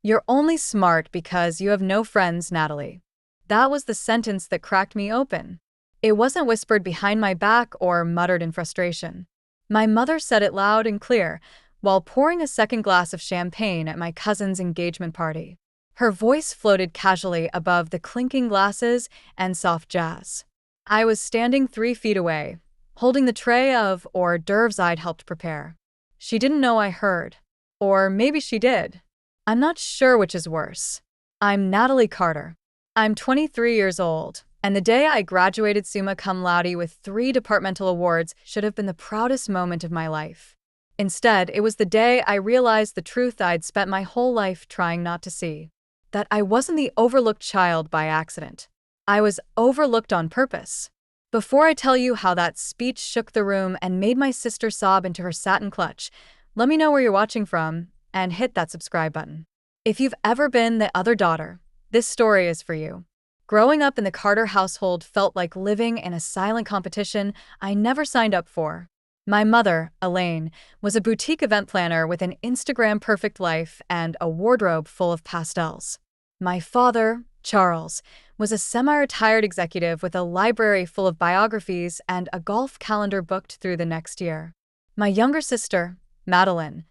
You're only smart because you have no friends, Natalie. That was the sentence that cracked me open. It wasn't whispered behind my back or muttered in frustration. My mother said it loud and clear, while pouring a second glass of champagne at my cousin's engagement party. Her voice floated casually above the clinking glasses and soft jazz. I was standing 3 feet away, holding the tray of hors d'oeuvres I'd helped prepare. She didn't know I heard. Or maybe she did. I'm not sure which is worse. I'm Natalie Carter. I'm 23 years old, and the day I graduated summa cum laude with 3 departmental awards should have been the proudest moment of my life. Instead, it was the day I realized the truth I'd spent my whole life trying not to see. That I wasn't the overlooked child by accident. I was overlooked on purpose. Before I tell you how that speech shook the room and made my sister sob into her satin clutch, let me know where you're watching from and hit that subscribe button. If you've ever been the other daughter, this story is for you. Growing up in the Carter household felt like living in a silent competition I never signed up for. My mother, Elaine, was a boutique event planner with an Instagram-perfect life and a wardrobe full of pastels. My father, Charles, was a semi-retired executive with a library full of biographies and a golf calendar booked through the next year. My younger sister, Madeline,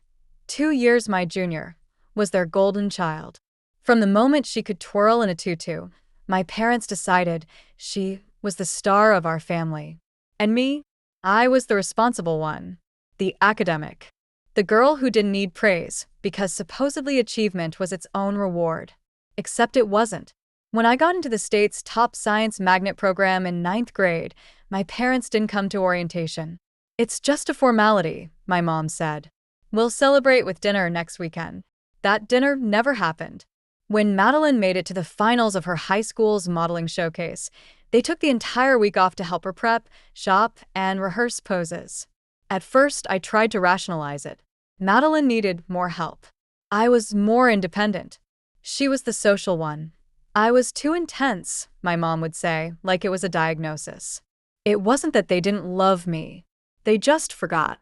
2 years my junior, was their golden child. From the moment she could twirl in a tutu, my parents decided she was the star of our family. And me? I was the responsible one. The academic. The girl who didn't need praise because supposedly achievement was its own reward. Except it wasn't. When I got into the state's top science magnet program in 9th grade, my parents didn't come to orientation. It's just a formality, my mom said. We'll celebrate with dinner next weekend. That dinner never happened. When Madeline made it to the finals of her high school's modeling showcase, they took the entire week off to help her prep, shop, and rehearse poses. At first, I tried to rationalize it. Madeline needed more help. I was more independent. She was the social one. I was too intense, my mom would say, like it was a diagnosis. It wasn't that they didn't love me. They just forgot.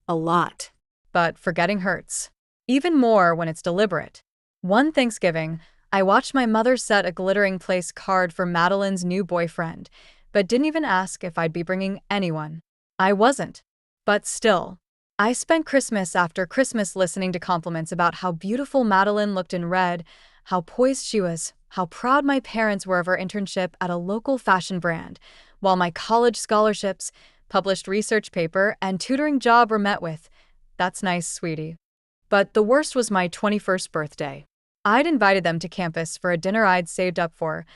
A lot. But forgetting hurts. Even more when it's deliberate. One Thanksgiving, I watched my mother set a glittering place card for Madeline's new boyfriend, but didn't even ask if I'd be bringing anyone. I wasn't. But still, I spent Christmas after Christmas listening to compliments about how beautiful Madeline looked in red, how poised she was, how proud my parents were of her internship at a local fashion brand, while my college scholarships, published research paper, and tutoring job were met with, "That's nice, sweetie." But the worst was my 21st birthday. I'd invited them to campus for a dinner I'd saved up for,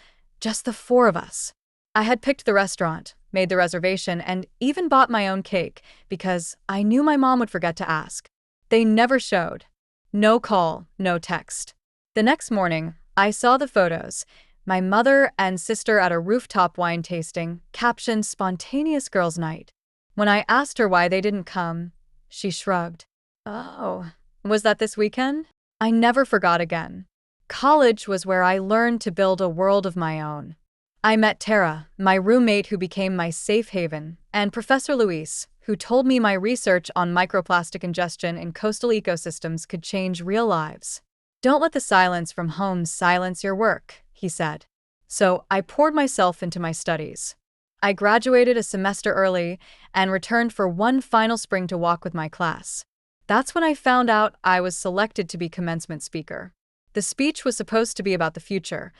just the 4 of us. I had picked the restaurant, made the reservation, and even bought my own cake because I knew my mom would forget to ask. They never showed. No call, no text. The next morning, I saw the photos. My mother and sister at a rooftop wine tasting, captioned "Spontaneous Girls' Night." When I asked her why they didn't come, she shrugged. Oh, was that this weekend? I never forgot again. College was where I learned to build a world of my own. I met Tara, my roommate who became my safe haven, and Professor Luis, who told me my research on microplastic ingestion in coastal ecosystems could change real lives. Don't let the silence from home silence your work, he said. So I poured myself into my studies. I graduated a semester early and returned for one final spring to walk with my class. That's when I found out I was selected to be commencement speaker. The speech was supposed to be about the future,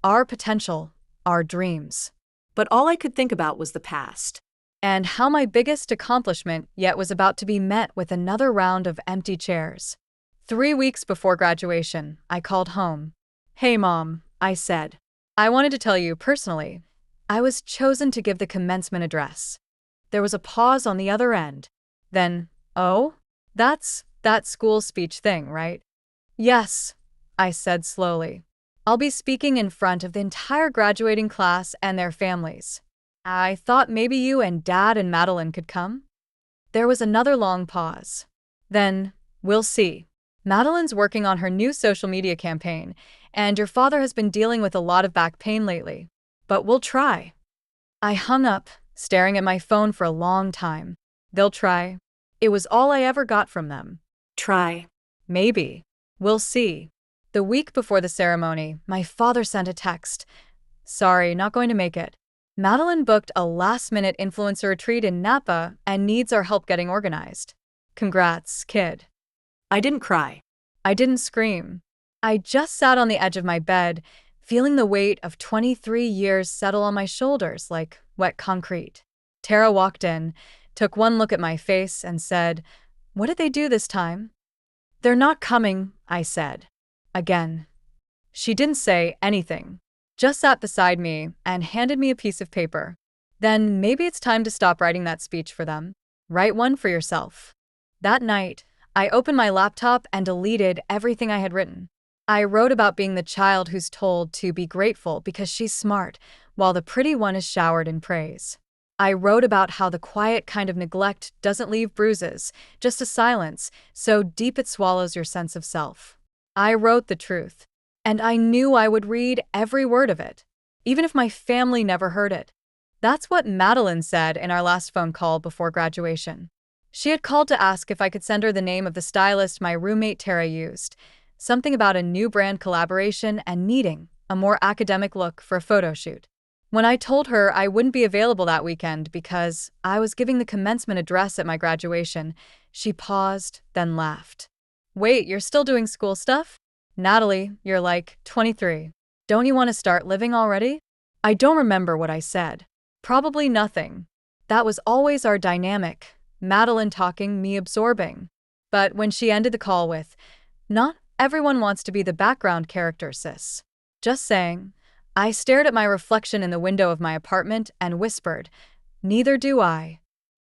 our potential, our dreams. But all I could think about was the past. And how my biggest accomplishment yet was about to be met with another round of empty chairs. 3 weeks before graduation, I called home. "Hey, Mom," I said. "I wanted to tell you personally. I was chosen to give the commencement address." There was a pause on the other end. Then, "Oh? That's that school speech thing, right?" "Yes," I said slowly. "I'll be speaking in front of the entire graduating class and their families. I thought maybe you and Dad and Madeline could come?" There was another long pause. Then, "We'll see. Madeline's working on her new social media campaign, and your father has been dealing with a lot of back pain lately. But we'll try." I hung up, staring at my phone for a long time. They'll try. It was all I ever got from them. Try. Maybe. We'll see. The week before the ceremony, my father sent a text. Sorry, not going to make it. Madeline booked a last-minute influencer retreat in Napa and needs our help getting organized. Congrats, kid. I didn't cry. I didn't scream. I just sat on the edge of my bed, feeling the weight of 23 years settle on my shoulders like wet concrete. Tara walked in, took one look at my face, and said, "What did they do this time?" "They're not coming," I said. Again. She didn't say anything, just sat beside me and handed me a piece of paper. "Then maybe it's time to stop writing that speech for them. Write one for yourself." That night, I opened my laptop and deleted everything I had written. I wrote about being the child who's told to be grateful because she's smart, while the pretty one is showered in praise. I wrote about how the quiet kind of neglect doesn't leave bruises, just a silence so deep it swallows your sense of self. I wrote the truth, and I knew I would read every word of it, even if my family never heard it. That's what Madeline said in our last phone call before graduation. She had called to ask if I could send her the name of the stylist my roommate Tara used, something about a new brand collaboration and needing a more academic look for a photo shoot. When I told her I wouldn't be available that weekend because I was giving the commencement address at my graduation, she paused, then laughed. "Wait, you're still doing school stuff? Natalie, you're like 23. Don't you want to start living already?" I don't remember what I said. Probably nothing. That was always our dynamic, Madeline talking, me absorbing. But when she ended the call with, "Not everyone wants to be the background character, sis. Just saying," I stared at my reflection in the window of my apartment and whispered, "Neither do I."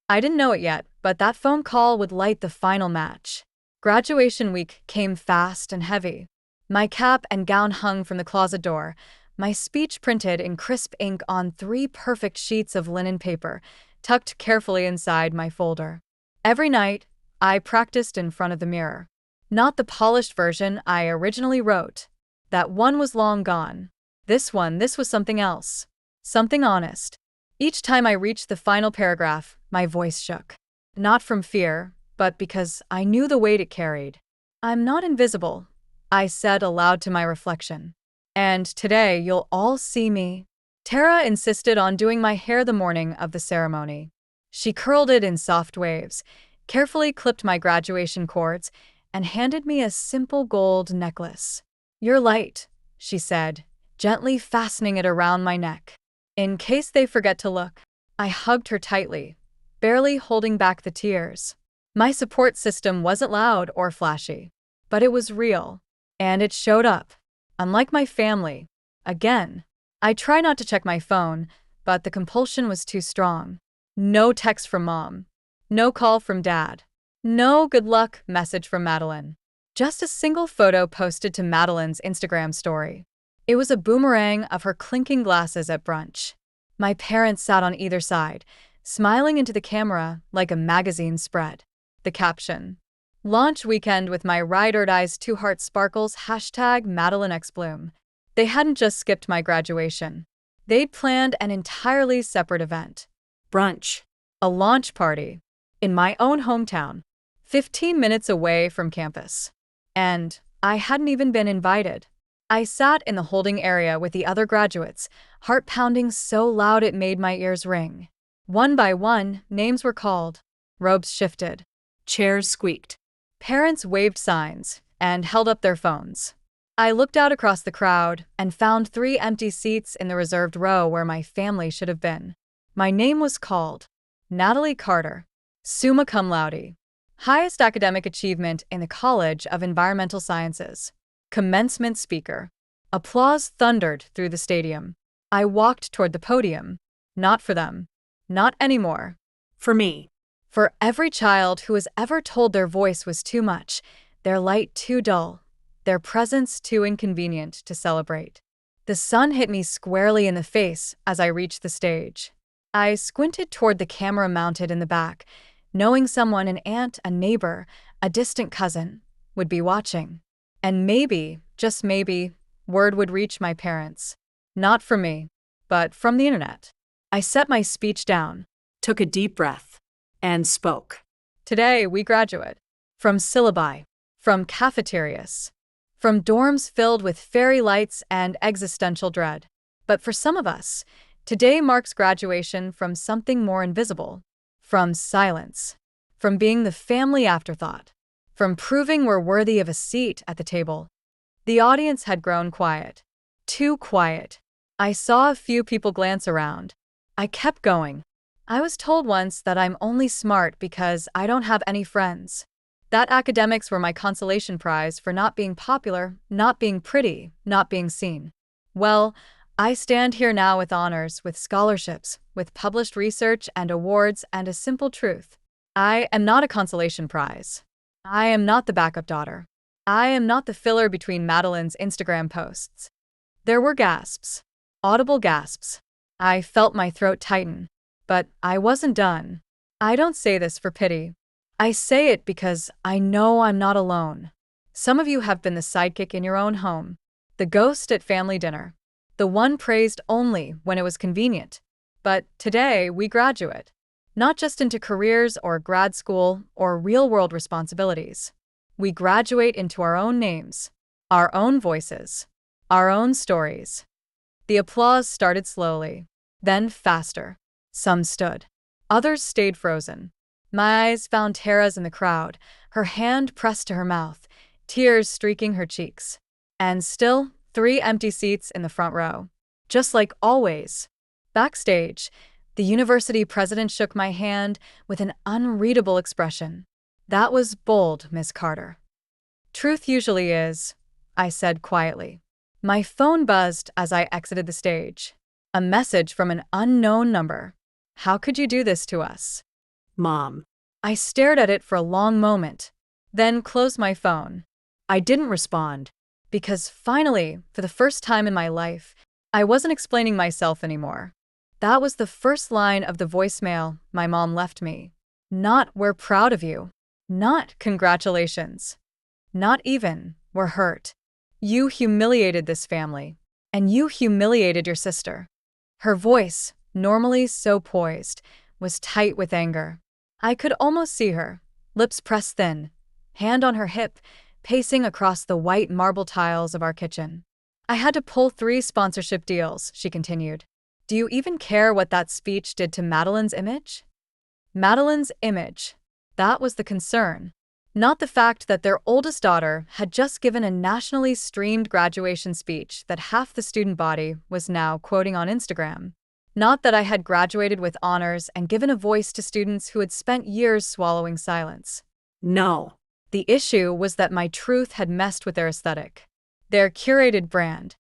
I didn't know it yet, but that phone call would light the final match. Graduation week came fast and heavy. My cap and gown hung from the closet door, my speech printed in crisp ink on 3 perfect sheets of linen paper, tucked carefully inside my folder. Every night, I practiced in front of the mirror. Not the polished version I originally wrote. That one was long gone. This was something else. Something honest. Each time I reached the final paragraph, my voice shook. Not from fear, but because I knew the weight it carried. "I'm not invisible," I said aloud to my reflection. "And today you'll all see me." Tara insisted on doing my hair the morning of the ceremony. She curled it in soft waves, carefully clipped my graduation cords, and handed me a simple gold necklace. "You're light," she said, gently fastening it around my neck. "In case they forget to look." I hugged her tightly, barely holding back the tears. My support system wasn't loud or flashy, but it was real, and it showed up. Unlike my family, again. I try not to check my phone, but the compulsion was too strong. No text from Mom. No call from Dad. No good luck message from Madeline. Just a single photo posted to Madeline's Instagram story. It was a boomerang of her clinking glasses at brunch. My parents sat on either side, smiling into the camera like a magazine spread. The caption: "Launch weekend with my ride-or-dies 2 heart sparkles #MadelineXBloom." They hadn't just skipped my graduation. They'd planned an entirely separate event. Brunch. A launch party. In my own hometown. 15 minutes away from campus. And I hadn't even been invited. I sat in the holding area with the other graduates, heart pounding so loud it made my ears ring. One by one, names were called. Robes shifted. Chairs squeaked. Parents waved signs and held up their phones. I looked out across the crowd and found 3 empty seats in the reserved row where my family should have been. My name was called. Natalie Carter, summa cum laude. Highest academic achievement in the College of Environmental Sciences. Commencement speaker. Applause thundered through the stadium. I walked toward the podium. Not for them. Not anymore. For me. For every child who was ever told their voice was too much, their light too dull, their presence too inconvenient to celebrate. The sun hit me squarely in the face as I reached the stage. I squinted toward the camera mounted in the back, knowing someone, an aunt, a neighbor, a distant cousin, would be watching. And maybe, just maybe, word would reach my parents. Not from me, but from the internet. I set my speech down, Took a deep breath, and spoke. Today we graduate. From syllabi. From cafeterias. from dorms filled with fairy lights and existential dread. But for some of us, today marks graduation from something more invisible, from silence, from being the family afterthought, from proving we're worthy of a seat at the table. The audience had grown quiet. Too quiet. I saw a few people glance around. I kept going. I was told once that I'm only smart because I don't have any friends. That academics were my consolation prize for not being popular, not being pretty, not being seen. Well, I stand here now with honors, with scholarships, with published research and awards, and a simple truth. I am not a consolation prize. I am not the backup daughter. I am not the filler between Madeline's Instagram posts. There were gasps. Audible gasps. I felt my throat tighten. But I wasn't done. I don't say this for pity. I say it because I know I'm not alone. Some of you have been the sidekick in your own home, the ghost at family dinner, the one praised only when it was convenient. But today we graduate, not just into careers or grad school or real-world responsibilities. We graduate into our own names, our own voices, our own stories. The applause started slowly, then faster. Some stood. Others stayed frozen. My eyes found Tara's in the crowd, her hand pressed to her mouth, tears streaking her cheeks. And still, 3 empty seats in the front row. Just like always. Backstage, the university president shook my hand with an unreadable expression. That was bold, Miss Carter. Truth usually is, I said quietly. My phone buzzed as I exited the stage. A message from an unknown number. How could you do this to us? Mom. I stared at it for a long moment, then closed my phone. I didn't respond, because finally, for the first time in my life, I wasn't explaining myself anymore. That was the first line of the voicemail my mom left me. Not "we're proud of you." Not "congratulations." Not even "we're hurt." You humiliated this family, and you humiliated your sister. Her voice, normally so poised, was tight with anger. I could almost see her, lips pressed thin, hand on her hip, pacing across the white marble tiles of our kitchen. I had to pull 3 sponsorship deals, she continued. Do you even care what that speech did to Madeline's image? Madeline's image. That was the concern. Not the fact that their oldest daughter had just given a nationally streamed graduation speech that half the student body was now quoting on Instagram. Not that I had graduated with honors and given a voice to students who had spent years swallowing silence. No. The issue was that my truth had messed with their aesthetic, their curated brand.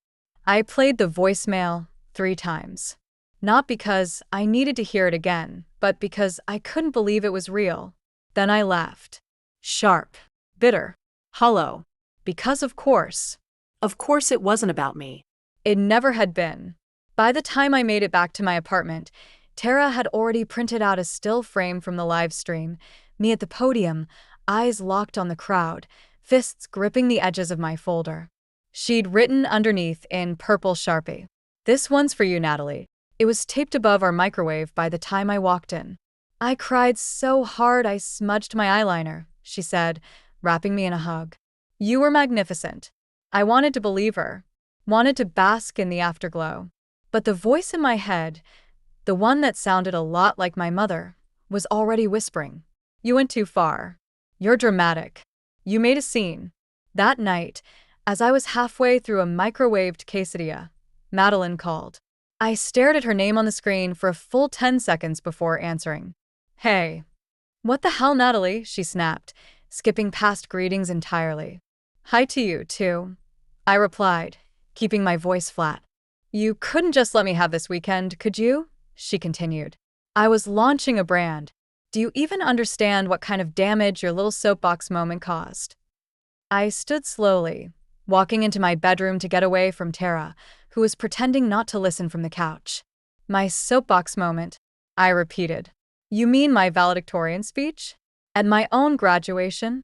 I played the voicemail 3 times. Not because I needed to hear it again, but because I couldn't believe it was real. Then I laughed. Sharp, bitter, hollow. Because of course. Of course it wasn't about me. It never had been. By the time I made it back to my apartment, Tara had already printed out a still frame from the live stream, me at the podium, eyes locked on the crowd, fists gripping the edges of my folder. She'd written underneath in purple Sharpie, "This one's for you, Natalie." It was taped above our microwave by the time I walked in. I cried so hard I smudged my eyeliner, she said, wrapping me in a hug. You were magnificent. I wanted to believe her, wanted to bask in the afterglow. But the voice in my head, the one that sounded a lot like my mother, was already whispering. You went too far. You're dramatic. You made a scene. That night, as I was halfway through a microwaved quesadilla, Madeline called. I stared at her name on the screen for a full 10 seconds before answering. Hey. What the hell, Natalie? She snapped, skipping past greetings entirely. Hi to you, too. I replied, keeping my voice flat. You couldn't just let me have this weekend, could you? She continued. I was launching a brand. Do you even understand what kind of damage your little soapbox moment caused? I stood slowly, walking into my bedroom to get away from Tara, who was pretending not to listen from the couch. My soapbox moment, I repeated. You mean my valedictorian speech? At my own graduation?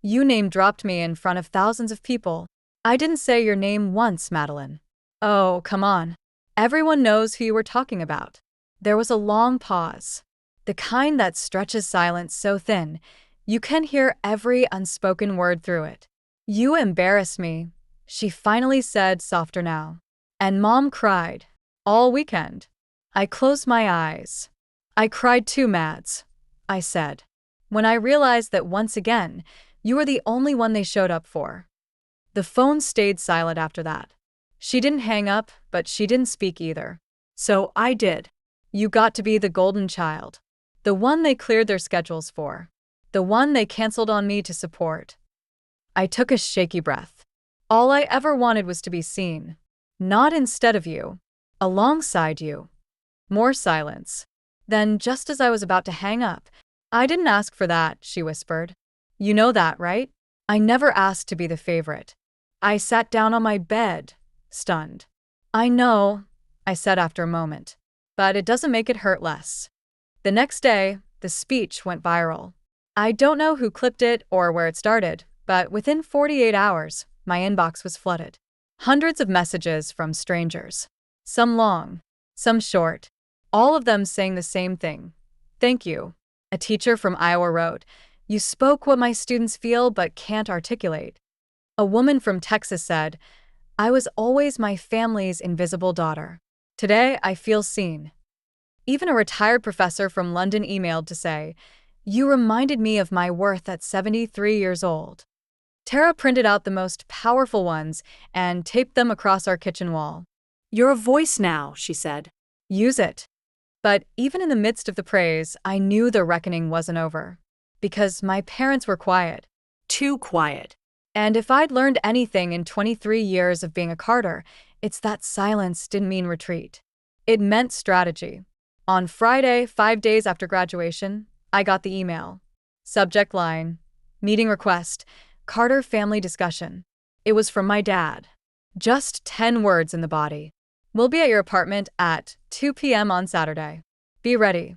You name-dropped me in front of thousands of people. I didn't say your name once, Madeline. Oh, come on. Everyone knows who you were talking about. There was a long pause. The kind that stretches silence so thin, you can hear every unspoken word through it. You embarrass me, she finally said, softer now. And Mom cried. All weekend. I closed my eyes. I cried too, Mads, I said. When I realized that once again, you were the only one they showed up for. The phone stayed silent after that. She didn't hang up, but she didn't speak either. So I did. You got to be the golden child. The one they cleared their schedules for. The one they canceled on me to support. I took a shaky breath. All I ever wanted was to be seen. Not instead of you. Alongside you. More silence. Then, just as I was about to hang up, I didn't ask for that, she whispered. You know that, right? I never asked to be the favorite. I sat down on my bed, stunned. I know, I said after a moment. But it doesn't make it hurt less. The next day, the speech went viral. I don't know who clipped it or where it started, but within 48 hours, my inbox was flooded. Hundreds of messages from strangers. Some long, some short. All of them saying the same thing. Thank you. A teacher from Iowa wrote, You spoke what my students feel but can't articulate. A woman from Texas said, I was always my family's invisible daughter. Today, I feel seen. Even a retired professor from London emailed to say, You reminded me of my worth at 73 years old. Tara printed out the most powerful ones and taped them across our kitchen wall. You're a voice now, she said. Use it. But even in the midst of the praise, I knew the reckoning wasn't over. Because my parents were quiet. Too quiet. And if I'd learned anything in 23 years of being a Carter, it's that silence didn't mean retreat. It meant strategy. On Friday, 5 days after graduation, I got the email. Subject line, meeting request, Carter family discussion. It was from my dad. Just 10 words in the body. We'll be at your apartment at 2 p.m. on Saturday. Be ready.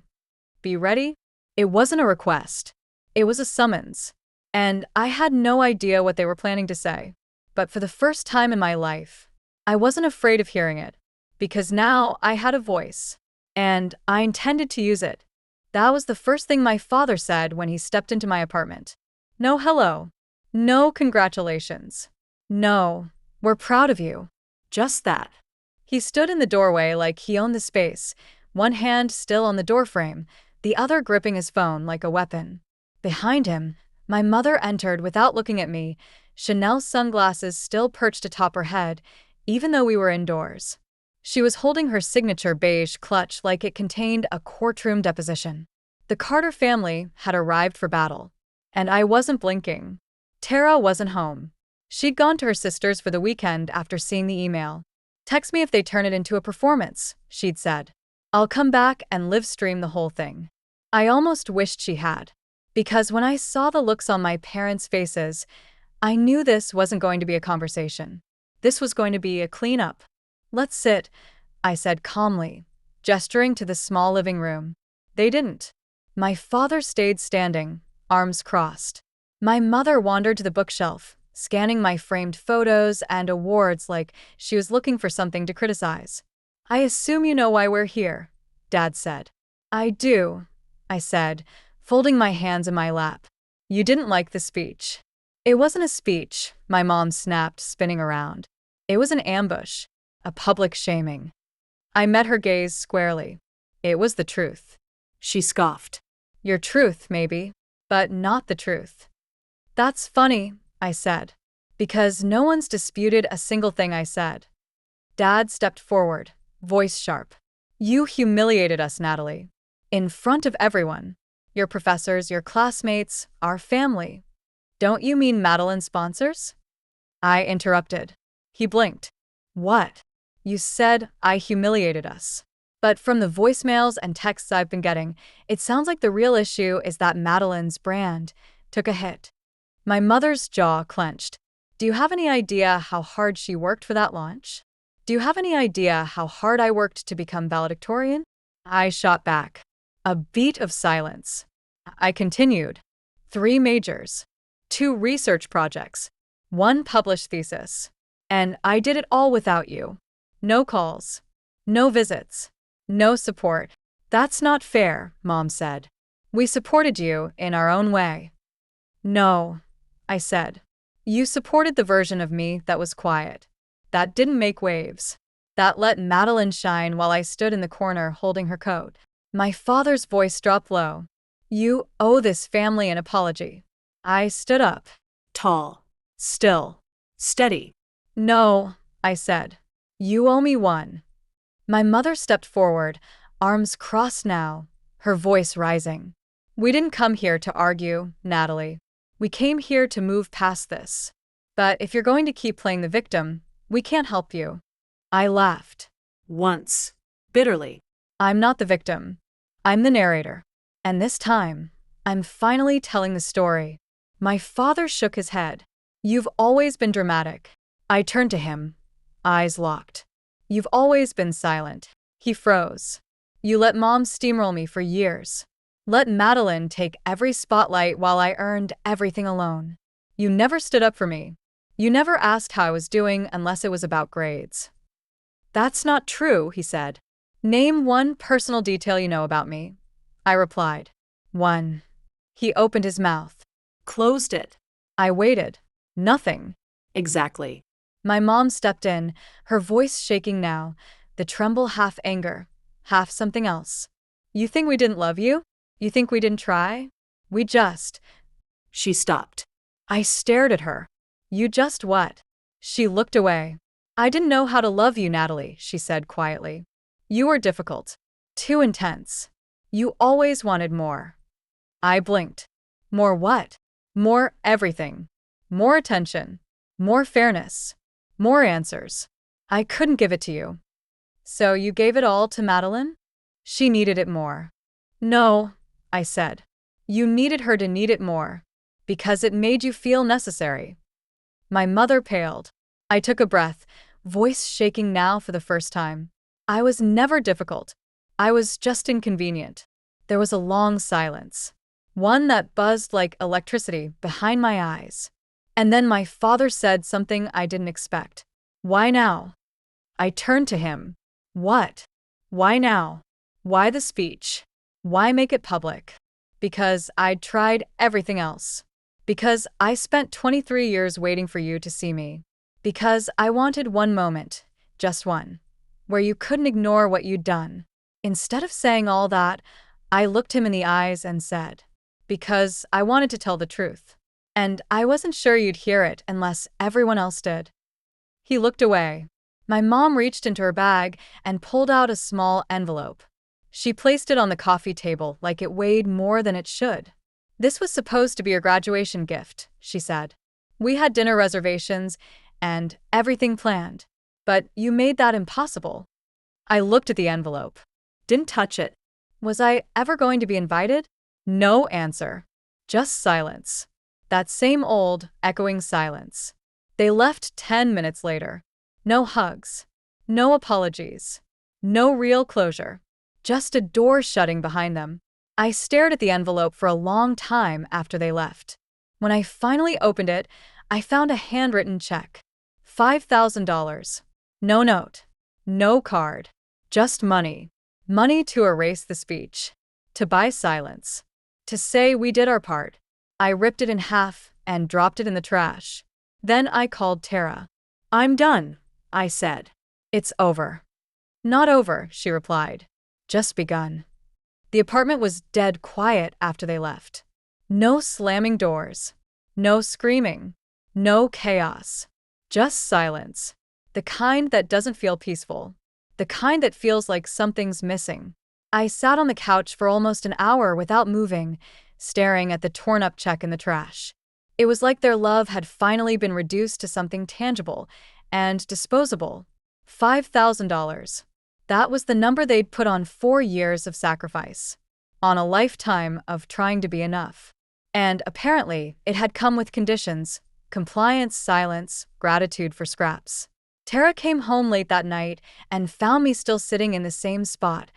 Be ready? It wasn't a request. It was a summons. And I had no idea what they were planning to say. But for the first time in my life, I wasn't afraid of hearing it. Because now I had a voice. And I intended to use it. That was the first thing my father said when he stepped into my apartment. No hello. No congratulations. No, we're proud of you. Just that. He stood in the doorway like he owned the space, one hand still on the doorframe, the other gripping his phone like a weapon. Behind him, my mother entered without looking at me, Chanel sunglasses still perched atop her head, even though we were indoors. She was holding her signature beige clutch like it contained a courtroom deposition. The Carter family had arrived for battle. And I wasn't blinking. Tara wasn't home. She'd gone to her sister's for the weekend after seeing the email. Text me if they turn it into a performance, she'd said. I'll come back and live stream the whole thing. I almost wished she had. Because when I saw the looks on my parents' faces, I knew this wasn't going to be a conversation. This was going to be a cleanup. Let's sit, I said calmly, gesturing to the small living room. They didn't. My father stayed standing, arms crossed. My mother wandered to the bookshelf, scanning my framed photos and awards like she was looking for something to criticize. I assume you know why we're here, Dad said. I do, I said, folding my hands in my lap. You didn't like the speech. It wasn't a speech, my mom snapped, spinning around. It was an ambush, a public shaming. I met her gaze squarely. It was the truth. She scoffed. Your truth, maybe, but not the truth. That's funny, I said, because no one's disputed a single thing I said. Dad stepped forward, voice sharp. You humiliated us, Natalie. In front of everyone. Your professors, your classmates, our family. Don't you mean Madeline's sponsors? I interrupted. He blinked. What? You said I humiliated us. But from the voicemails and texts I've been getting, it sounds like the real issue is that Madeline's brand took a hit. My mother's jaw clenched. Do you have any idea how hard she worked for that launch? Do you have any idea how hard I worked to become valedictorian? I shot back. A beat of silence. I continued. 3 majors. 2 research projects. 1 published thesis. And I did it all without you. No calls. No visits. No support. That's not fair, Mom said. We supported you in our own way. No, I said. You supported the version of me that was quiet, that didn't make waves, that let Madeline shine while I stood in the corner holding her coat. My father's voice dropped low. You owe this family an apology. I stood up. Tall. Still. Steady. No, I said. You owe me one. My mother stepped forward, arms crossed now, her voice rising. We didn't come here to argue, Natalie. We came here to move past this. But if you're going to keep playing the victim, we can't help you. I laughed. Once. Bitterly. I'm not the victim. I'm the narrator. And this time, I'm finally telling the story. My father shook his head. You've always been dramatic. I turned to him, eyes locked. You've always been silent. He froze. You let Mom steamroll me for years. Let Madeline take every spotlight while I earned everything alone. You never stood up for me. You never asked how I was doing unless it was about grades. That's not true, he said. Name one personal detail you know about me. I replied. One. He opened his mouth. Closed it. I waited. Nothing. Exactly. My mom stepped in, her voice shaking now, the tremble half anger, half something else. You think we didn't love you? You think we didn't try? We just. She stopped. I stared at her. You just what? She looked away. I didn't know how to love you, Natalie, she said quietly. You were difficult. Too intense. You always wanted more. I blinked. More what? More everything. More attention. More fairness. More answers. I couldn't give it to you. So you gave it all to Madeline? She needed it more. No, I said. You needed her to need it more. Because it made you feel necessary. My mother paled. I took a breath, voice shaking now for the first time. I was never difficult. I was just inconvenient. There was a long silence. One that buzzed like electricity behind my eyes. And then my father said something I didn't expect. Why now? I turned to him. What? Why now? Why the speech? Why make it public? Because I'd tried everything else. Because I spent 23 years waiting for you to see me. Because I wanted one moment, just one, where you couldn't ignore what you'd done. Instead of saying all that, I looked him in the eyes and said, because I wanted to tell the truth. And I wasn't sure you'd hear it unless everyone else did. He looked away. My mom reached into her bag and pulled out a small envelope. She placed it on the coffee table like it weighed more than it should. This was supposed to be your graduation gift, she said. We had dinner reservations and everything planned. But you made that impossible. I looked at the envelope. Didn't touch it. Was I ever going to be invited? No answer. Just silence. That same old, echoing silence. They left 10 minutes later. No hugs. No apologies. No real closure. Just a door shutting behind them. I stared at the envelope for a long time after they left. When I finally opened it, I found a handwritten check. $5,000. No note. No card. Just money. Money to erase the speech. To buy silence. To say we did our part. I ripped it in half and dropped it in the trash. Then I called Tara. I'm done, I said. It's over. Not over, she replied. Just begun. The apartment was dead quiet after they left. No slamming doors. No screaming. No chaos. Just silence. The kind that doesn't feel peaceful. The kind that feels like something's missing. I sat on the couch for almost an hour without moving, staring at the torn-up check in the trash. It was like their love had finally been reduced to something tangible and disposable. $5,000. That was the number they'd put on 4 years of sacrifice. On a lifetime of trying to be enough. And apparently, it had come with conditions: compliance, silence, gratitude for scraps. Tara came home late that night and found me still sitting in the same spot,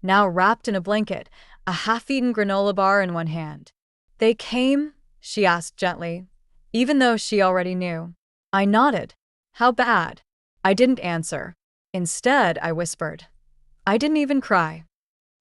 now wrapped in a blanket, a half-eaten granola bar in one hand. They came? She asked gently, even though she already knew. I nodded. How bad? I didn't answer. Instead, I whispered. I didn't even cry.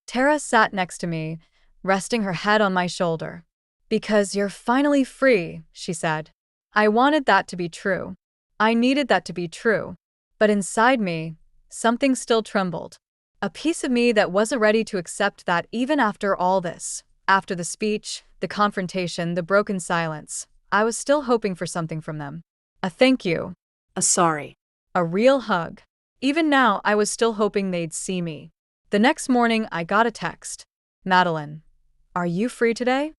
Tara sat next to me, resting her head on my shoulder. Because you're finally free, she said. I wanted that to be true. I needed that to be true. But inside me, something still trembled. A piece of me that wasn't ready to accept that even after all this, after the speech, the confrontation, the broken silence, I was still hoping for something from them. A thank you. A sorry. A real hug. Even now, I was still hoping they'd see me. The next morning, I got a text. Madeline, are you free today?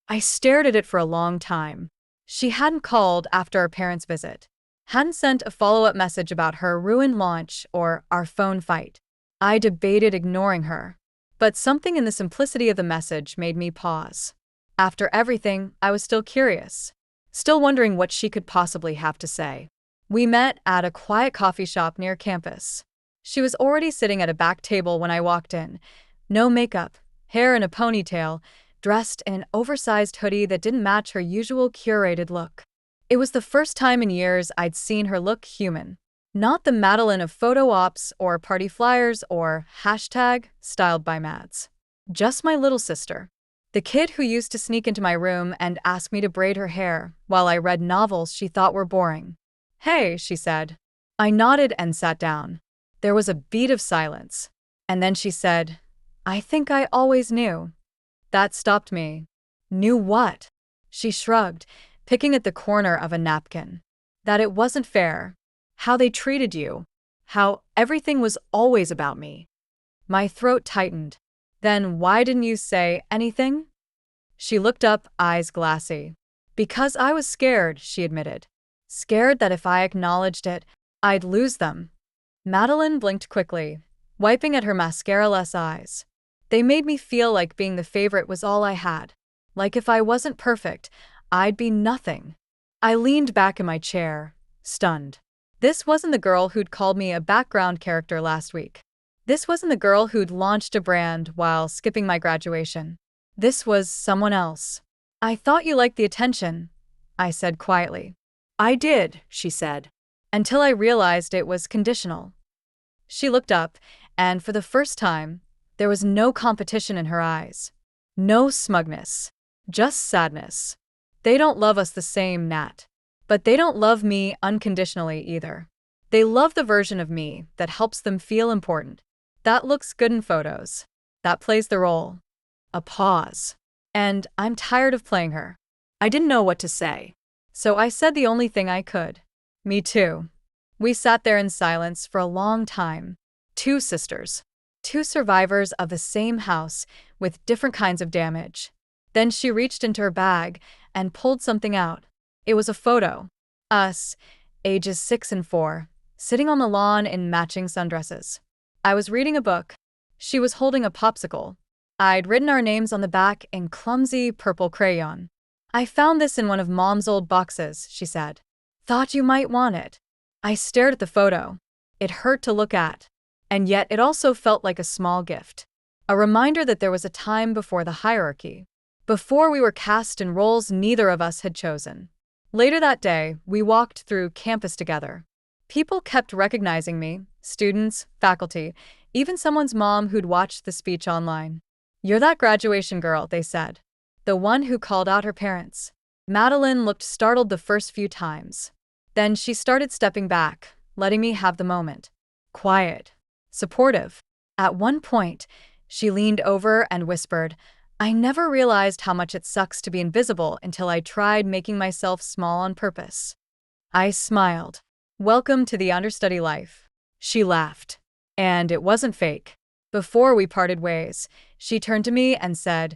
I stared at it for a long time. She hadn't called after our parents' visit, hadn't sent a follow-up message about her ruined launch or our phone fight. I debated ignoring her. But something in the simplicity of the message made me pause. After everything, I was still curious, still wondering what she could possibly have to say. We met at a quiet coffee shop near campus. She was already sitting at a back table when I walked in. No makeup, hair in a ponytail, dressed in an oversized hoodie that didn't match her usual curated look. It was the first time in years I'd seen her look human. Not the Madeline of photo ops or party flyers or hashtag styled by Mads. Just my little sister. The kid who used to sneak into my room and ask me to braid her hair while I read novels she thought were boring. Hey, she said. I nodded and sat down. There was a beat of silence. And then she said, I think I always knew. That stopped me. Knew what? She shrugged, picking at the corner of a napkin. That it wasn't fair. How they treated you. How everything was always about me. My throat tightened. Then why didn't you say anything? She looked up, eyes glassy. Because I was scared, she admitted. Scared that if I acknowledged it, I'd lose them. Madeline blinked quickly, wiping at her mascara-less eyes. They made me feel like being the favorite was all I had. Like if I wasn't perfect, I'd be nothing. I leaned back in my chair, stunned. This wasn't the girl who'd called me a background character last week. This wasn't the girl who'd launched a brand while skipping my graduation. This was someone else. I thought you liked the attention, I said quietly. I did, she said. Until I realized it was conditional. She looked up, and for the first time, there was no competition in her eyes. No smugness. Just sadness. They don't love us the same, Nat. But they don't love me unconditionally either. They love the version of me that helps them feel important. That looks good in photos. That plays the role. A pause. And I'm tired of playing her. I didn't know what to say. So I said the only thing I could. Me too. We sat there in silence for a long time. Two sisters. Two survivors of the same house with different kinds of damage. Then she reached into her bag and pulled something out. It was a photo. Us, ages 6 and 4, sitting on the lawn in matching sundresses. I was reading a book. She was holding a popsicle. I'd written our names on the back in clumsy purple crayon. I found this in one of Mom's old boxes, she said. Thought you might want it. I stared at the photo. It hurt to look at. And yet it also felt like a small gift. A reminder that there was a time before the hierarchy. Before we were cast in roles neither of us had chosen. Later that day, we walked through campus together. People kept recognizing me, students, faculty, even someone's mom who'd watched the speech online. You're that graduation girl, they said. The one who called out her parents. Madeline looked startled the first few times. Then she started stepping back, letting me have the moment. Quiet. Supportive. At one point, she leaned over and whispered, I never realized how much it sucks to be invisible until I tried making myself small on purpose. I smiled. Welcome to the understudy life. She laughed. And it wasn't fake. Before we parted ways, she turned to me and said,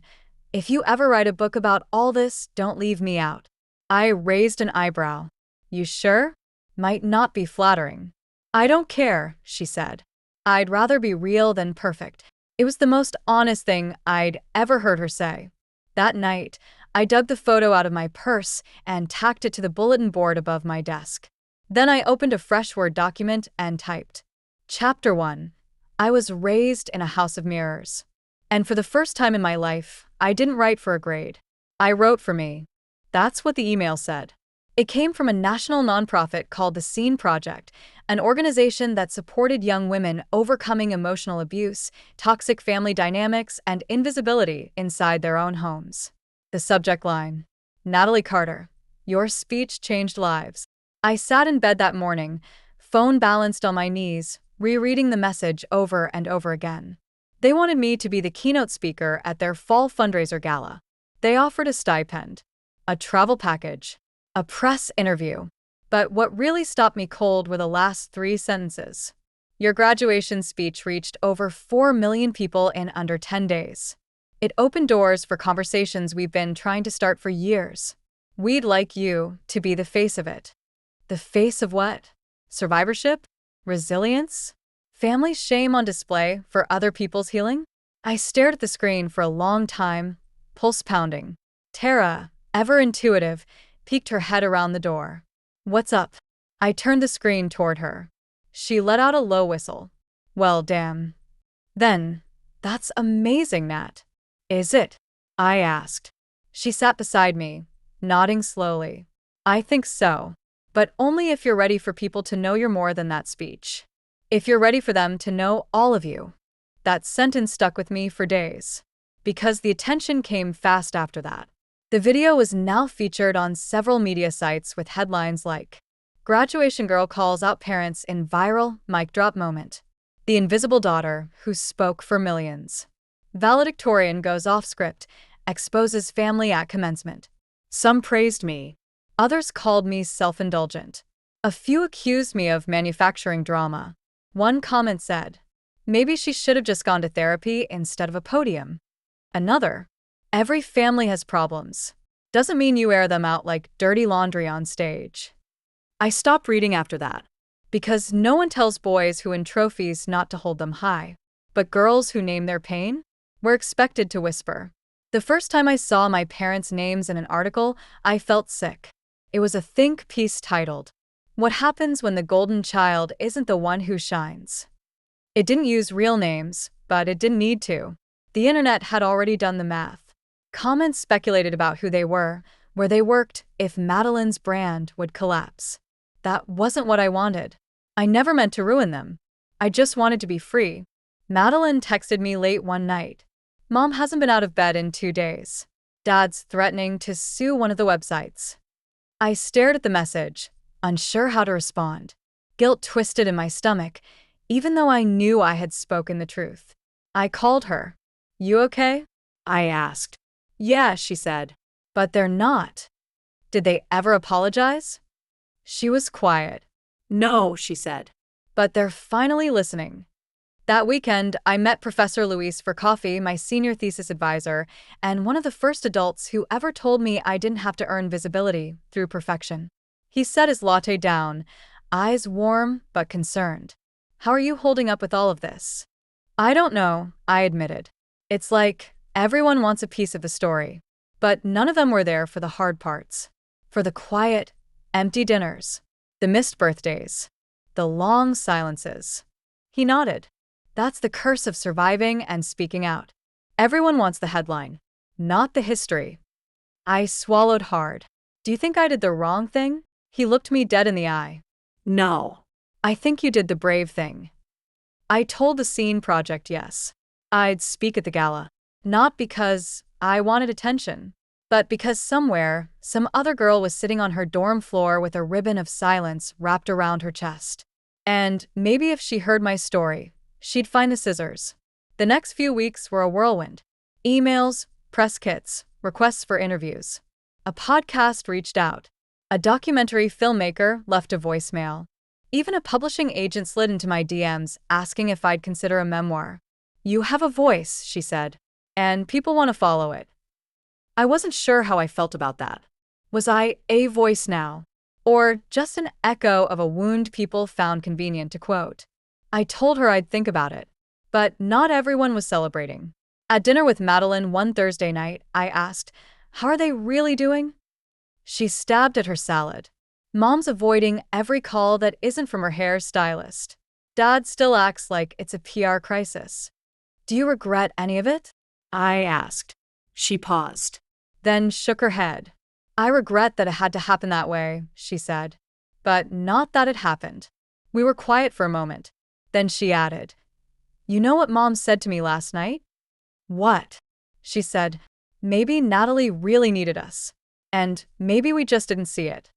If you ever write a book about all this, don't leave me out. I raised an eyebrow. You sure? Might not be flattering. I don't care, she said. I'd rather be real than perfect. It was the most honest thing I'd ever heard her say. That night, I dug the photo out of my purse and tacked it to the bulletin board above my desk. Then I opened a fresh Word document and typed. Chapter 1. I was raised in a house of mirrors. And for the first time in my life, I didn't write for a grade. I wrote for me. That's what the email said. It came from a national nonprofit called the Scene Project, an organization that supported young women overcoming emotional abuse, toxic family dynamics, and invisibility inside their own homes. The subject line. Natalie Carter. Your speech changed lives. I sat in bed that morning, phone balanced on my knees, rereading the message over and over again. They wanted me to be the keynote speaker at their fall fundraiser gala. They offered a stipend, a travel package, a press interview. But what really stopped me cold were the last 3 sentences. Your graduation speech reached over 4 million people in under 10 days. It opened doors for conversations we've been trying to start for years. We'd like you to be the face of it. The face of what? Survivorship? Resilience? Family shame on display for other people's healing? I stared at the screen for a long time, pulse pounding. Tara, ever intuitive, peeked her head around the door. What's up? I turned the screen toward her. She let out a low whistle. Well, damn. Then, that's amazing, Nat. Is it? I asked. She sat beside me, nodding slowly. I think so. But only if you're ready for people to know you're more than that speech. If you're ready for them to know all of you. That sentence stuck with me for days. Because the attention came fast after that. The video was now featured on several media sites with headlines like, Graduation Girl Calls Out Parents in Viral Mic Drop Moment. The Invisible Daughter Who Spoke for Millions. Valedictorian Goes Off Script, Exposes Family at Commencement. Some praised me. Others called me self-indulgent. A few accused me of manufacturing drama. One comment said, maybe she should have just gone to therapy instead of a podium. Another, every family has problems. Doesn't mean you air them out like dirty laundry on stage. I stopped reading after that. Because no one tells boys who win trophies not to hold them high. But girls who name their pain were expected to whisper. The first time I saw my parents' names in an article, I felt sick. It was a think piece titled, What Happens When the Golden Child Isn't the One Who Shines? It didn't use real names, but it didn't need to. The internet had already done the math. Comments speculated about who they were, where they worked, if Madeline's brand would collapse. That wasn't what I wanted. I never meant to ruin them. I just wanted to be free. Madeline texted me late one night. Mom hasn't been out of bed in 2 days. Dad's threatening to sue one of the websites. I stared at the message, unsure how to respond. Guilt twisted in my stomach, even though I knew I had spoken the truth. I called her. You okay? I asked. Yeah, she said. But they're not. Did they ever apologize? She was quiet. No, she said. But they're finally listening. That weekend, I met Professor Luis for coffee, my senior thesis advisor, and one of the first adults who ever told me I didn't have to earn visibility through perfection. He set his latte down, eyes warm but concerned. How are you holding up with all of this? I don't know, I admitted. It's like everyone wants a piece of the story, but none of them were there for the hard parts. For the quiet, empty dinners, the missed birthdays, the long silences. He nodded. That's the curse of surviving and speaking out. Everyone wants the headline, not the history. I swallowed hard. Do you think I did the wrong thing? He looked me dead in the eye. No. I think you did the brave thing. I told the Scene Project yes. I'd speak at the gala. Not because I wanted attention, but because somewhere, some other girl was sitting on her dorm floor with a ribbon of silence wrapped around her chest. And maybe if she heard my story, she'd find the scissors. The next few weeks were a whirlwind. Emails, press kits, requests for interviews. A podcast reached out. A documentary filmmaker left a voicemail. Even a publishing agent slid into my DMs asking if I'd consider a memoir. You have a voice, she said, and people want to follow it. I wasn't sure how I felt about that. Was I a voice now? Or just an echo of a wound people found convenient to quote? I told her I'd think about it. But not everyone was celebrating. At dinner with Madeline one Thursday night, I asked, how are they really doing? She stabbed at her salad. Mom's avoiding every call that isn't from her hairstylist. Dad still acts like it's a PR crisis. Do you regret any of it? I asked. She paused. Then shook her head. I regret that it had to happen that way, she said. But not that it happened. We were quiet for a moment. Then she added, you know what Mom said to me last night? What? She said, maybe Natalie really needed us. And maybe we just didn't see it.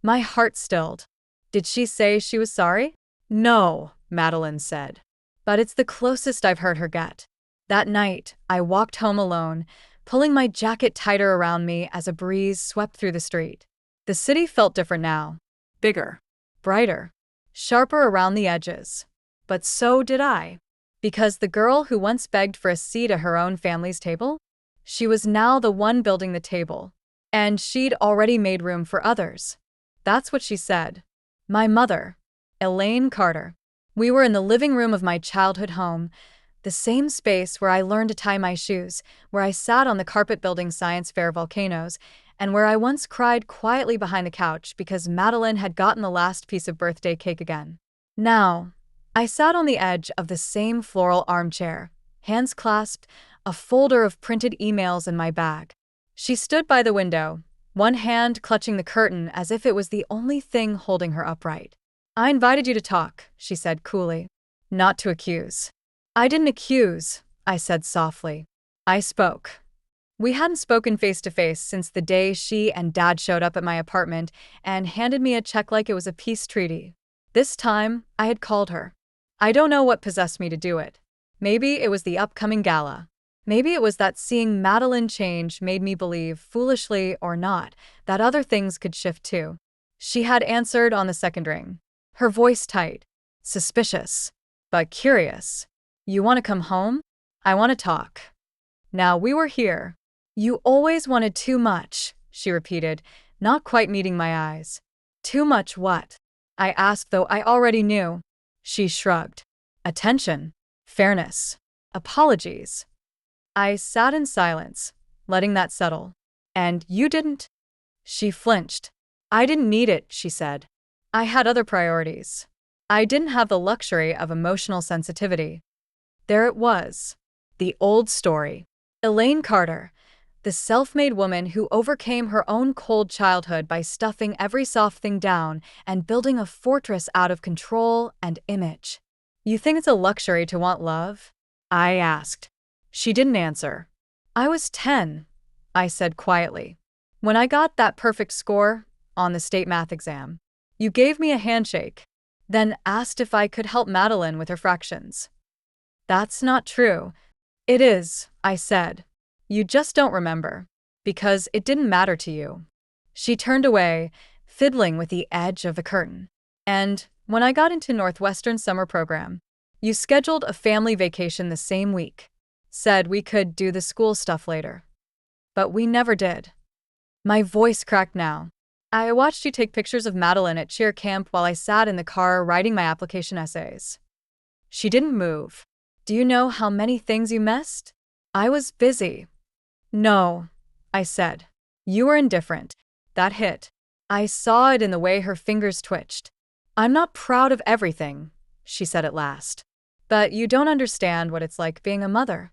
My heart stilled. Did she say she was sorry? No, Madeline said. But it's the closest I've heard her get. That night, I walked home alone, pulling my jacket tighter around me as a breeze swept through the street. The city felt different now. Bigger. Brighter. Sharper around the edges. But so did I. Because the girl who once begged for a seat at her own family's table? She was now the one building the table. And she'd already made room for others. That's what she said. My mother, Elaine Carter. We were in the living room of my childhood home, the same space where I learned to tie my shoes, where I sat on the carpet building science fair volcanoes, and where I once cried quietly behind the couch because Madeline had gotten the last piece of birthday cake again. Now, I sat on the edge of the same floral armchair, hands clasped, a folder of printed emails in my bag. She stood by the window, one hand clutching the curtain as if it was the only thing holding her upright. I invited you to talk, she said coolly. Not to accuse. I didn't accuse, I said softly. I spoke. We hadn't spoken face to face since the day she and Dad showed up at my apartment and handed me a check like it was a peace treaty. This time, I had called her. I don't know what possessed me to do it. Maybe it was the upcoming gala. Maybe it was that seeing Madeline change made me believe, foolishly or not, that other things could shift too. She had answered on the second ring. Her voice tight, suspicious, but curious. You want to come home? I want to talk. Now we were here. You always wanted too much, she repeated, not quite meeting my eyes. Too much what? I asked, though I already knew. She shrugged. Attention. Fairness. Apologies. I sat in silence, letting that settle. And you didn't? She flinched. I didn't need it, she said. I had other priorities. I didn't have the luxury of emotional sensitivity. There it was. The old story. Elaine Carter, the self-made woman who overcame her own cold childhood by stuffing every soft thing down and building a fortress out of control and image. You think it's a luxury to want love? I asked. She didn't answer. I was 10, I said quietly. When I got that perfect score on the state math exam, you gave me a handshake, then asked if I could help Madeline with her fractions. That's not true. It is, I said. You just don't remember. Because it didn't matter to you. She turned away, fiddling with the edge of the curtain. And when I got into Northwestern summer program, you scheduled a family vacation the same week. Said we could do the school stuff later. But we never did. My voice cracked now. I watched you take pictures of Madeline at cheer camp while I sat in the car writing my application essays. She didn't move. Do you know how many things you missed? I was busy. No, I said. You were indifferent. That hit. I saw it in the way her fingers twitched. I'm not proud of everything, she said at last. But you don't understand what it's like being a mother.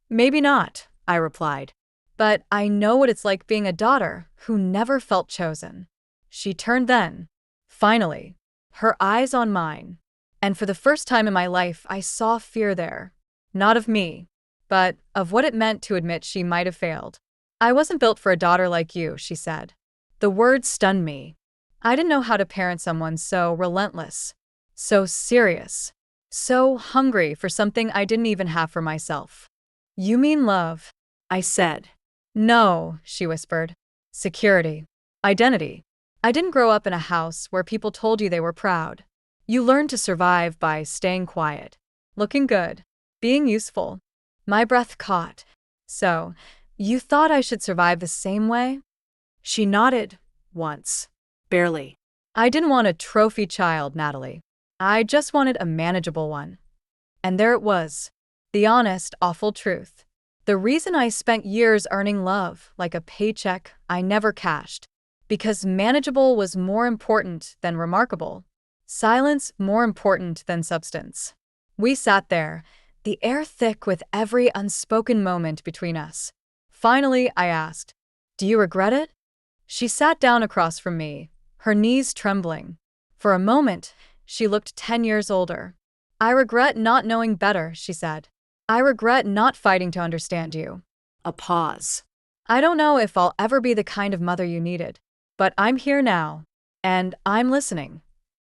Maybe not, I replied. But I know what it's like being a daughter who never felt chosen. She turned then, finally, her eyes on mine. And for the first time in my life, I saw fear there. Not of me, but of what it meant to admit she might have failed. I wasn't built for a daughter like you, she said. The words stunned me. I didn't know how to parent someone so relentless, so serious, so hungry for something I didn't even have for myself. You mean love? I said. No, she whispered. Security. Identity. I didn't grow up in a house where people told you they were proud. You learned to survive by staying quiet, looking good, being useful. My breath caught. So, you thought I should survive the same way? She nodded. Once. Barely. I didn't want a trophy child, Natalie. I just wanted a manageable one. And there it was. The honest, awful truth. The reason I spent years earning love, like a paycheck I never cashed. Because manageable was more important than remarkable. Silence more important than substance. We sat there, the air thick with every unspoken moment between us. Finally, I asked, do you regret it? She sat down across from me, her knees trembling. For a moment, she looked 10 years older. I regret not knowing better, she said. I regret not fighting to understand you. A pause. I don't know if I'll ever be the kind of mother you needed, but I'm here now, and I'm listening.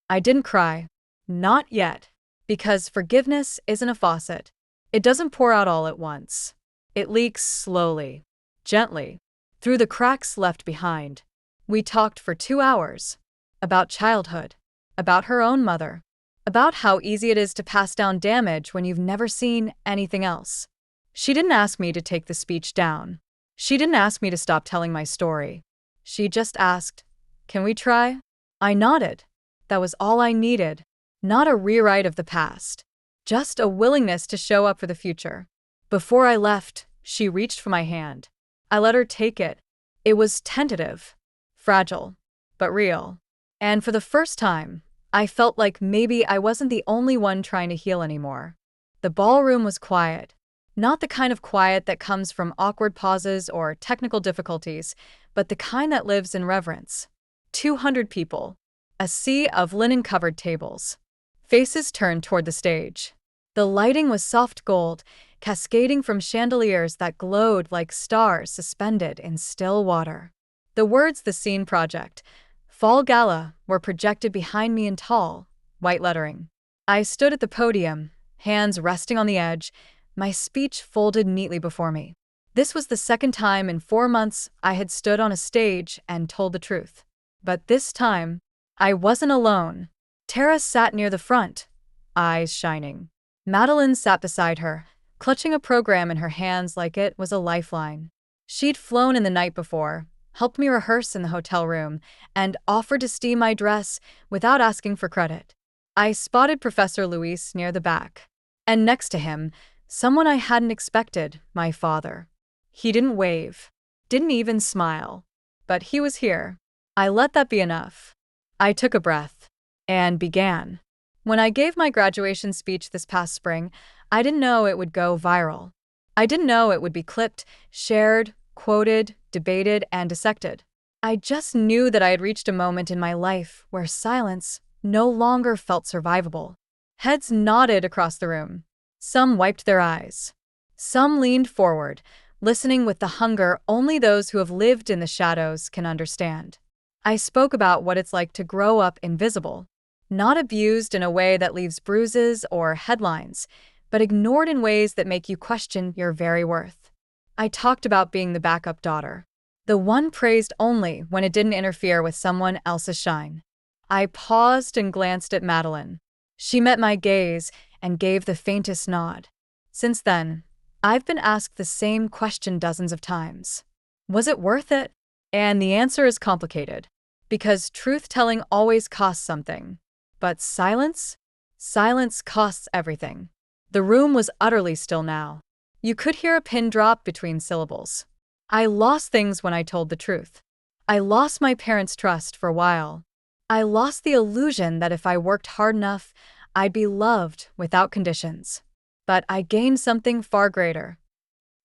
I didn't cry. Not yet. Because forgiveness isn't a faucet. It doesn't pour out all at once. It leaks slowly, gently, through the cracks left behind. We talked for 2 hours. About childhood. About her own mother. About how easy it is to pass down damage when you've never seen anything else. She didn't ask me to take the speech down. She didn't ask me to stop telling my story. She just asked, "Can we try?" I nodded. That was all I needed. Not a rewrite of the past. Just a willingness to show up for the future. Before I left, she reached for my hand. I let her take it. It was tentative, fragile, but real. And for the first time, I felt like maybe I wasn't the only one trying to heal anymore. The ballroom was quiet. Not the kind of quiet that comes from awkward pauses or technical difficulties, but the kind that lives in reverence. 200 people. A sea of linen-covered tables. Faces turned toward the stage. The lighting was soft gold, cascading from chandeliers that glowed like stars suspended in still water. The words "The Scene Project, Fall Gala" were projected behind me in tall, white lettering. I stood at the podium, hands resting on the edge, my speech folded neatly before me. This was the second time in 4 months I had stood on a stage and told the truth. But this time, I wasn't alone. Tara sat near the front, eyes shining. Madeline sat beside her, clutching a program in her hands like it was a lifeline. She'd flown in the night before, helped me rehearse in the hotel room, and offered to steam my dress without asking for credit. I spotted Professor Luis near the back. And next to him, someone I hadn't expected, my father. He didn't wave, didn't even smile. But he was here. I let that be enough. I took a breath and began. When I gave my graduation speech this past spring, I didn't know it would go viral. I didn't know it would be clipped, shared, quoted, debated, and dissected. I just knew that I had reached a moment in my life where silence no longer felt survivable. Heads nodded across the room. Some wiped their eyes. Some leaned forward, listening with the hunger only those who have lived in the shadows can understand. I spoke about what it's like to grow up invisible. Not abused in a way that leaves bruises or headlines, but ignored in ways that make you question your very worth. I talked about being the backup daughter, the one praised only when it didn't interfere with someone else's shine. I paused and glanced at Madeline. She met my gaze and gave the faintest nod. Since then, I've been asked the same question dozens of times. Was it worth it? And the answer is complicated, because truth-telling always costs something. But silence? Silence costs everything. The room was utterly still now. You could hear a pin drop between syllables. I lost things when I told the truth. I lost my parents' trust for a while. I lost the illusion that if I worked hard enough, I'd be loved without conditions. But I gained something far greater.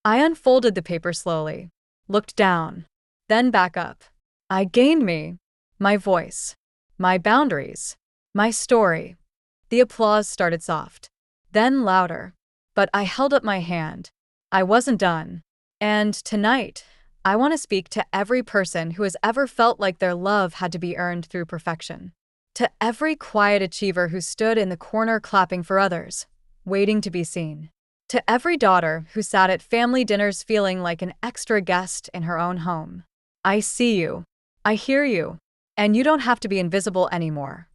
I unfolded the paper slowly, looked down, then back up. I gained me, my voice, my boundaries, my story. The applause started soft, then louder. But I held up my hand. I wasn't done. And tonight, I want to speak to every person who has ever felt like their love had to be earned through perfection. To every quiet achiever who stood in the corner clapping for others, waiting to be seen. To every daughter who sat at family dinners feeling like an extra guest in her own home. I see you. I hear you. And you don't have to be invisible anymore.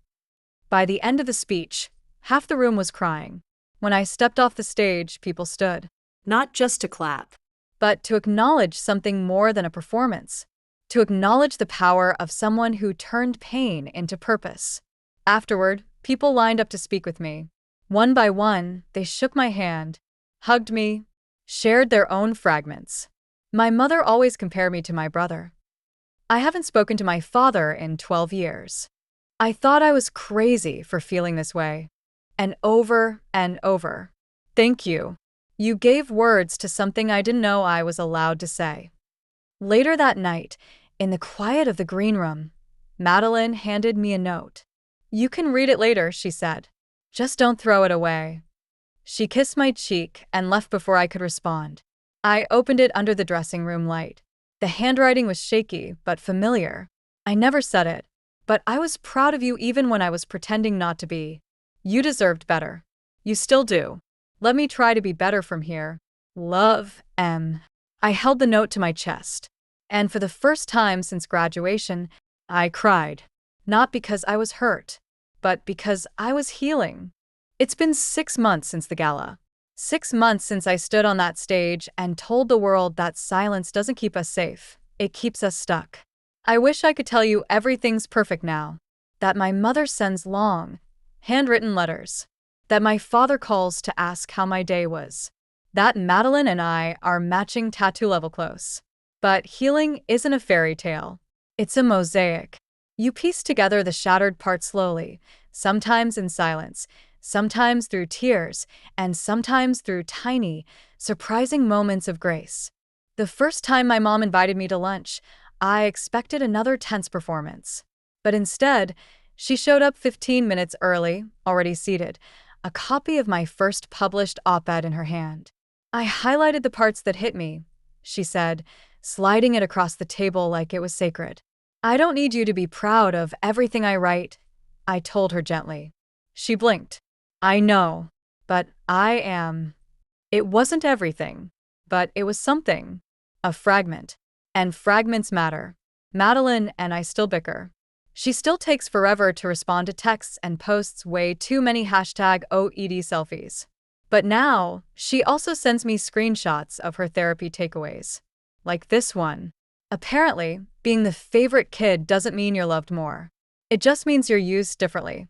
By the end of the speech, half the room was crying. When I stepped off the stage, people stood. Not just to clap. But to acknowledge something more than a performance. To acknowledge the power of someone who turned pain into purpose. Afterward, people lined up to speak with me. One by one, they shook my hand, hugged me, shared their own fragments. My mother always compared me to my brother. I haven't spoken to my father in 12 years. I thought I was crazy for feeling this way. And over. Thank you. You gave words to something I didn't know I was allowed to say. Later that night, in the quiet of the green room, Madeline handed me a note. You can read it later, she said. Just don't throw it away. She kissed my cheek and left before I could respond. I opened it under the dressing room light. The handwriting was shaky, but familiar. I never said it, but I was proud of you even when I was pretending not to be. You deserved better. You still do. Let me try to be better from here. Love, M. I held the note to my chest. And for the first time since graduation, I cried. Not because I was hurt, but because I was healing. It's been 6 months since the gala. 6 months since I stood on that stage and told the world that silence doesn't keep us safe, it keeps us stuck. I wish I could tell you everything's perfect now. That my mother sends long, handwritten letters. That my father calls to ask how my day was. That Madeline and I are matching tattoo level close. But healing isn't a fairy tale. It's a mosaic. You piece together the shattered parts slowly, sometimes in silence, sometimes through tears, and sometimes through tiny, surprising moments of grace. The first time my mom invited me to lunch, I expected another tense performance. But instead, she showed up 15 minutes early, already seated, a copy of my first published op-ed in her hand. I highlighted the parts that hit me, she said, sliding it across the table like it was sacred. I don't need you to be proud of everything I write, I told her gently. She blinked. I know, but I am. It wasn't everything, but it was something. A fragment. And fragments matter. Madeline and I still bicker. She still takes forever to respond to texts and posts way too many #OED selfies. But now, she also sends me screenshots of her therapy takeaways. Like this one. Apparently, being the favorite kid doesn't mean you're loved more. It just means you're used differently.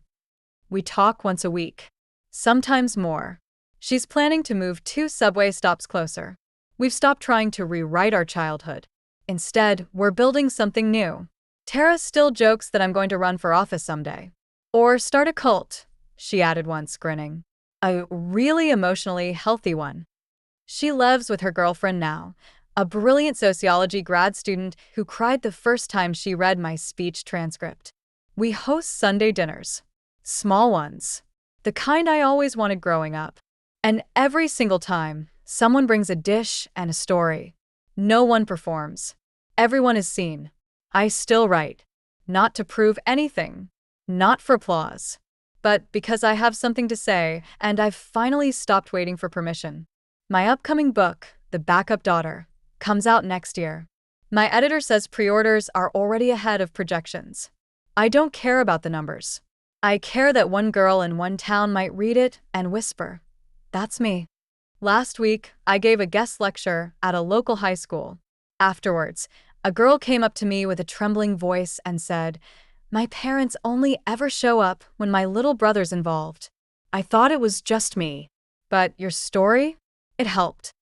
We talk once a week. Sometimes more. She's planning to move 2 subway stops closer. We've stopped trying to rewrite our childhood. Instead, we're building something new. Tara still jokes that I'm going to run for office someday. Or start a cult, she added once, grinning. A really emotionally healthy one. She lives with her girlfriend now, a brilliant sociology grad student who cried the first time she read my speech transcript. We host Sunday dinners. Small ones. The kind I always wanted growing up. And every single time, someone brings a dish and a story. No one performs. Everyone is seen. I still write. Not to prove anything. Not for applause. But because I have something to say, and I've finally stopped waiting for permission. My upcoming book, The Backup Daughter, comes out next year. My editor says pre-orders are already ahead of projections. I don't care about the numbers. I care that one girl in one town might read it and whisper, "That's me." Last week, I gave a guest lecture at a local high school. Afterwards, a girl came up to me with a trembling voice and said, "My parents only ever show up when my little brother's involved. I thought it was just me. But your story? It helped."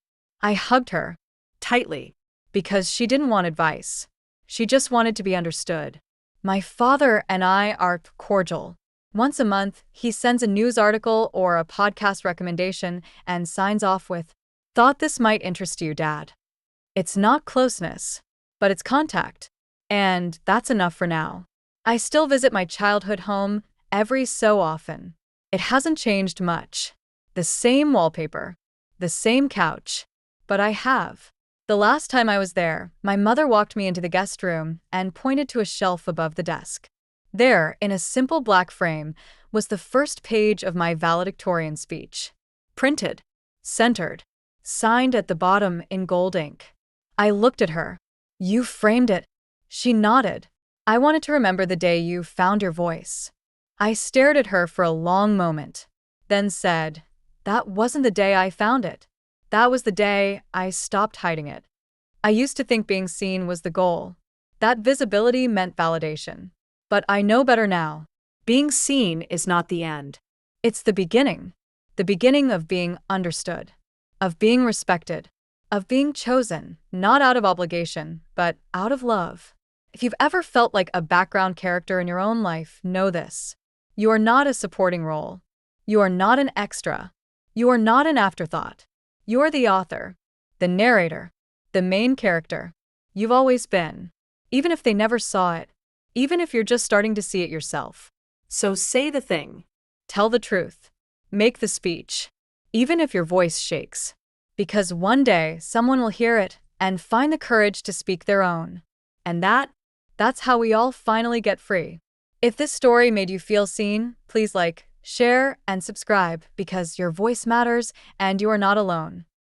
I hugged her, tightly, because she didn't want advice. She just wanted to be understood. My father and I are cordial. Once a month, he sends a news article or a podcast recommendation and signs off with, "Thought this might interest you, Dad." It's not closeness, but it's contact. And that's enough for now. I still visit my childhood home every so often. It hasn't changed much. The same wallpaper, the same couch. But I have. The last time I was there, my mother walked me into the guest room and pointed to a shelf above the desk. There, in a simple black frame, was the first page of my valedictorian speech. Printed, centered, signed at the bottom in gold ink. I looked at her. "You framed it." She nodded. "I wanted to remember the day you found your voice." I stared at her for a long moment, then said, "That wasn't the day I found it. That was the day I stopped hiding it. I used to think being seen was the goal. That visibility meant validation. But I know better now. Being seen is not the end. It's the beginning. The beginning of being understood, of being respected, of being chosen, not out of obligation, but out of love. If you've ever felt like a background character in your own life, know this. You are not a supporting role. You are not an extra. You are not an afterthought. You are the author, the narrator, the main character. You've always been. Even if they never saw it. Even if you're just starting to see it yourself. So say the thing. Tell the truth. Make the speech. Even if your voice shakes. Because one day, someone will hear it, and find the courage to speak their own. And that's how we all finally get free. If this story made you feel seen, please like, share, and subscribe because your voice matters and you are not alone.